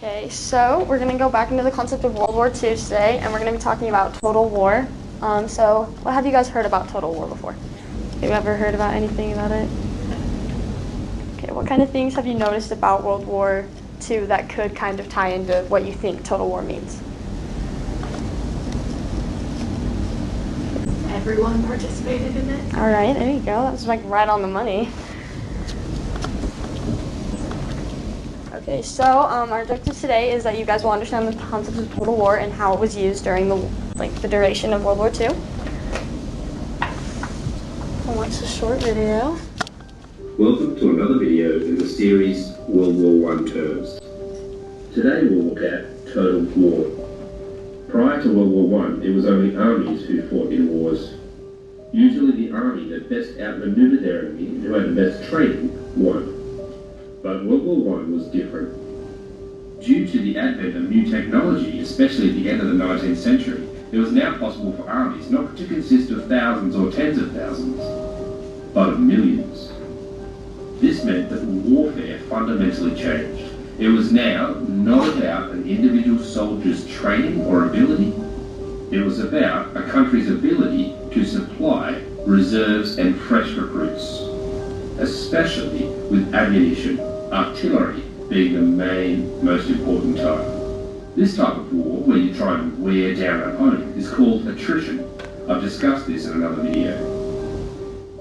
Okay, so we're going to go back into the concept of World War II today, and we're going to be talking about total war. So what have you guys heard about total war before? Have you ever heard about anything about it? Okay, what kind of things have you noticed about World War II that could kind of tie into what you think total war means? Everyone participated in it. All right, there you go. That was like right on the money. Okay, so our objective today is that you guys will understand the concept of total war and how it was used during the duration of World War II. I'll watch a short video. Welcome to another video in the series World War I Terms. Today we'll look at total war. Prior to World War I, it was only armies who fought in wars. Usually the army that best outmaneuvered their enemy and who had the best training won. But World War I was different. Due to the advent of new technology, especially at the end of the 19th century, it was now possible for armies not to consist of thousands or tens of thousands, but of millions. This meant that warfare fundamentally changed. It was now not about an individual soldier's training or ability. It was about a country's ability to supply reserves and fresh recruits, especially with ammunition, artillery being the main, most important type. This type of war, where you try and wear down an opponent, is called attrition. I've discussed this in another video.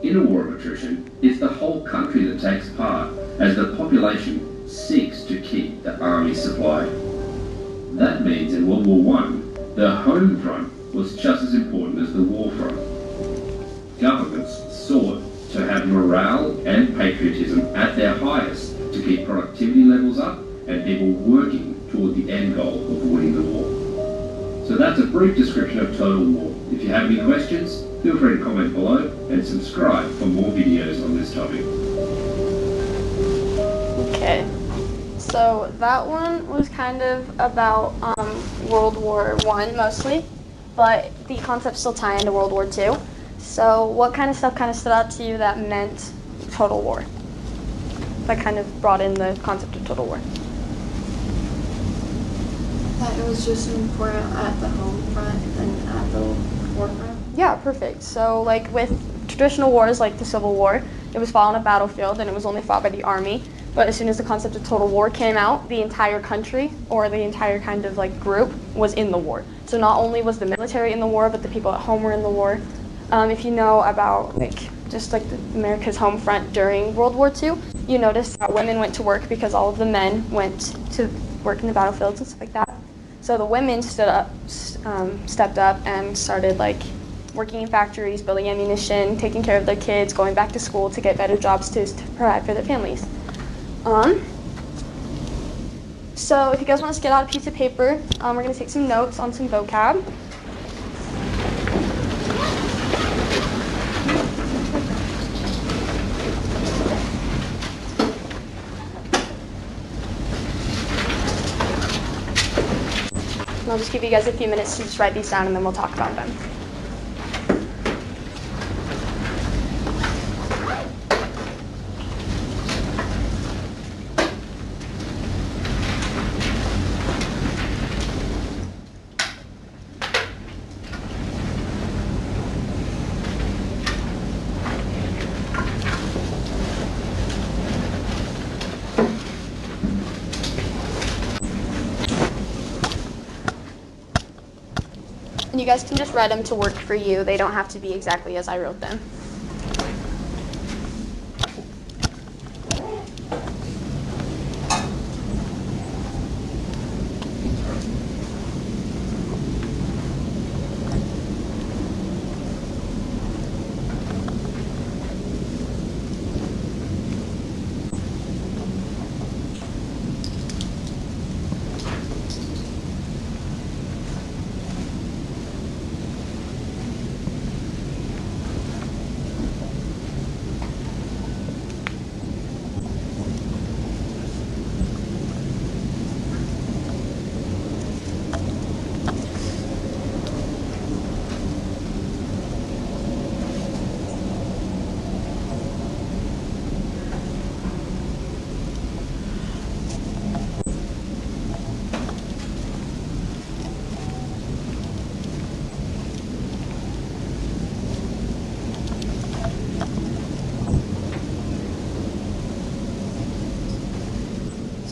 In a war of attrition, it's the whole country that takes part as the population seeks to keep the army supplied. That means in World War I, the home front was just as important as the war front. Governments sought to have morale and patriotism at their highest to keep productivity levels up and people working toward the end goal of winning the war. So that's a brief description of total war. If you have any questions, feel free to comment below and subscribe for more videos on this topic. Okay, so that one was kind of about World War I mostly, but the concepts still tie into World War II. So what kind of stuff kind of stood out to you that meant total war? That kind of brought in the concept of total war. That it was just important at the home front and at the war front. Yeah, perfect. So like with traditional wars like the Civil War, it was fought on a battlefield and it was only fought by the army. But as soon as the concept of total war came out, the entire country or the entire kind of like group was in the war. So not only was the military in the war, but the people at home were in the war. If you know about America's home front during World War II, you notice that women went to work because all of the men went to work in the battlefields and stuff like that. So the women stepped up and started working in factories, building ammunition, taking care of their kids, going back to school to get better jobs to provide for their families. So if you guys want to get out a piece of paper, we're going to take some notes on some vocab. And I'll just give you guys a few minutes to just write these down and then we'll talk about them. And you guys can just write them to work for you. They don't have to be exactly as I wrote them.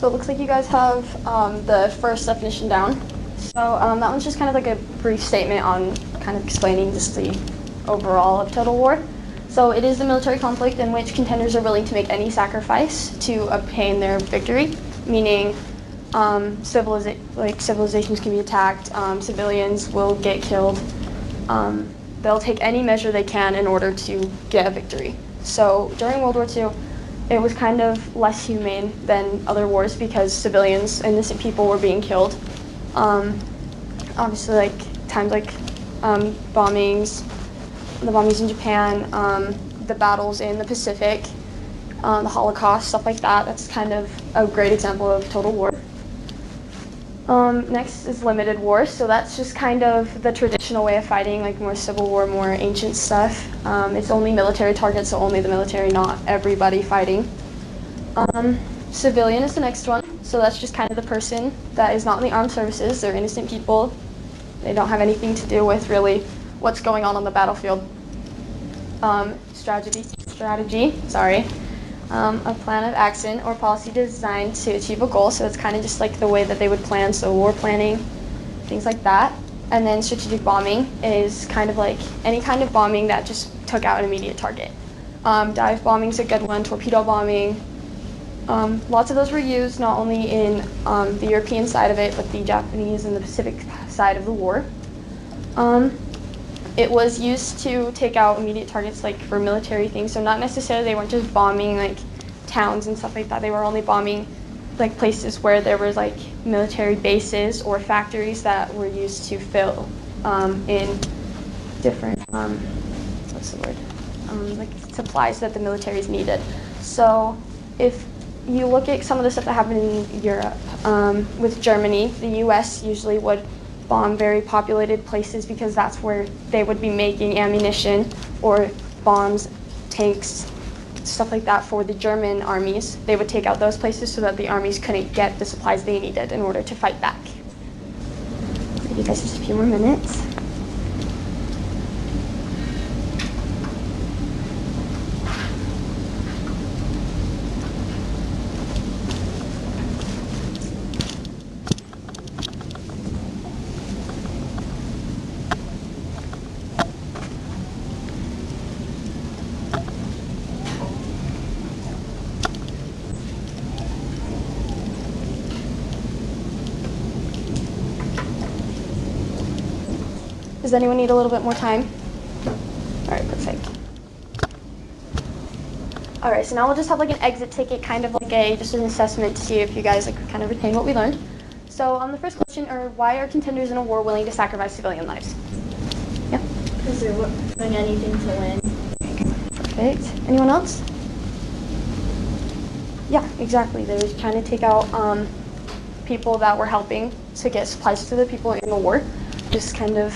So it looks like you guys have the first definition down. So that one's just kind of like a brief statement on kind of explaining just the overall of total war. So it is a military conflict in which contenders are willing to make any sacrifice to obtain their victory, meaning civilizations can be attacked, civilians will get killed. They'll take any measure they can in order to get a victory. So during World War II, it was kind of less humane than other wars because civilians, innocent people, were being killed. Obviously, like times like bombings, the bombings in Japan, the battles in the Pacific, the Holocaust, stuff like that. That's kind of a great example of total war. Next is limited war. So that's just kind of the traditional way of fighting, like more Civil War, more ancient stuff. It's only military targets, so only the military, not everybody fighting. Civilian is the next one. So that's just kind of the person that is not in the armed services. They're innocent people. They don't have anything to do with really what's going on the battlefield. Strategy, a plan of action or policy designed to achieve a goal. So it's kind of just like the way that they would plan, so war planning, things like that. And then strategic bombing is kind of like any kind of bombing that just took out an immediate target. Dive bombing is a good one, torpedo bombing. Lots of those were used not only in the European side of it, but the Japanese and the Pacific side of the war. It was used to take out immediate targets, like for military things. So not necessarily, they weren't just bombing like towns and stuff like that. They were only bombing like places where there was like military bases or factories that were used to fill in different like supplies that the militaries needed. So if you look at some of the stuff that happened in Europe with Germany, the U.S. usually would bomb very populated places because that's where they would be making ammunition or bombs, tanks, stuff like that for the German armies. They would take out those places so that the armies couldn't get the supplies they needed in order to fight back. I'll give you guys just a few more minutes. Does anyone need a little bit more time? All right, perfect. All right, so now we'll just have like an exit ticket, kind of like just an assessment to see if you guys like kind of retain what we learned. So the first question, why are contenders in a war willing to sacrifice civilian lives? Yeah? Because they're doing anything to win. Perfect. Anyone else? Yeah, exactly. They were trying to take out people that were helping to get supplies to the people in the war. Just kind of,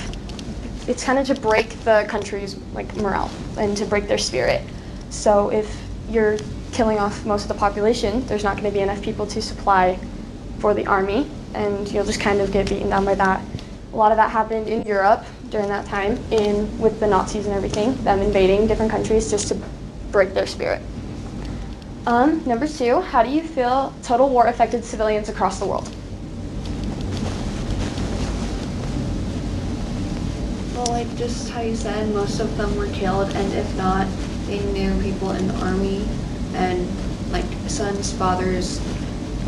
it's kind of to break the country's like morale and to break their spirit. So if you're killing off most of the population, there's not going to be enough people to supply for the army, and you'll just kind of get beaten down by that. A lot of that happened in Europe during that time, with the Nazis and everything, them invading different countries just to break their spirit. Number 2, how do you feel total war affected civilians across the world? Well, like just how you said, most of them were killed, and if not, they knew people in the army, and like sons, fathers,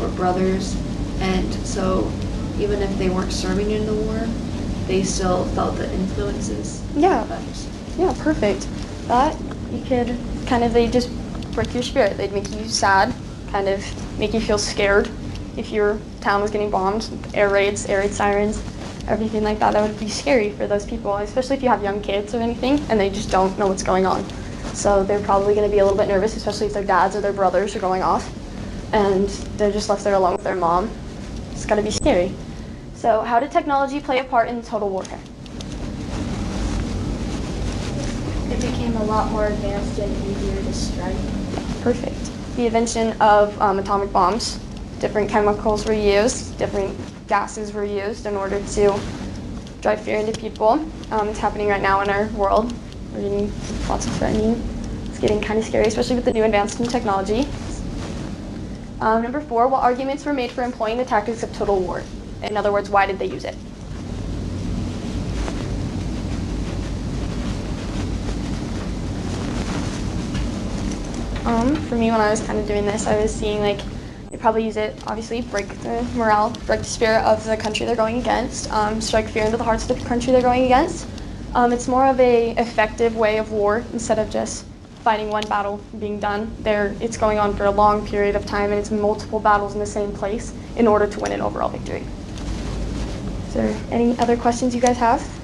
or brothers, and so even if they weren't serving in the war, they still felt the influences. Yeah. Yeah, perfect. That you could kind of, they just break your spirit. They'd make you sad, kind of make you feel scared. If your town was getting bombed, air raid sirens, everything like that, that would be scary for those people, especially if you have young kids or anything and they just don't know what's going on. So they're probably going to be a little bit nervous, especially if their dads or their brothers are going off and they're just left there alone with their mom. It's got to be scary. So how did technology play a part in total warfare? It became a lot more advanced and easier to strike. Perfect. The invention of atomic bombs. Different chemicals were used, different gases were used in order to drive fear into people. It's happening right now in our world. We're getting lots of threatening. It's getting kind of scary, especially with the new advancement in technology. Number 4, what arguments were made for employing the tactics of total war? In other words, why did they use it? For me, when I was kind of doing this, I was seeing like they probably use it, obviously, break the morale, break the spirit of the country they're going against, strike fear into the hearts of the country they're going against. It's more of a effective way of war instead of just fighting one battle being done. It's going on for a long period of time, and it's multiple battles in the same place in order to win an overall victory. Is there any other questions you guys have?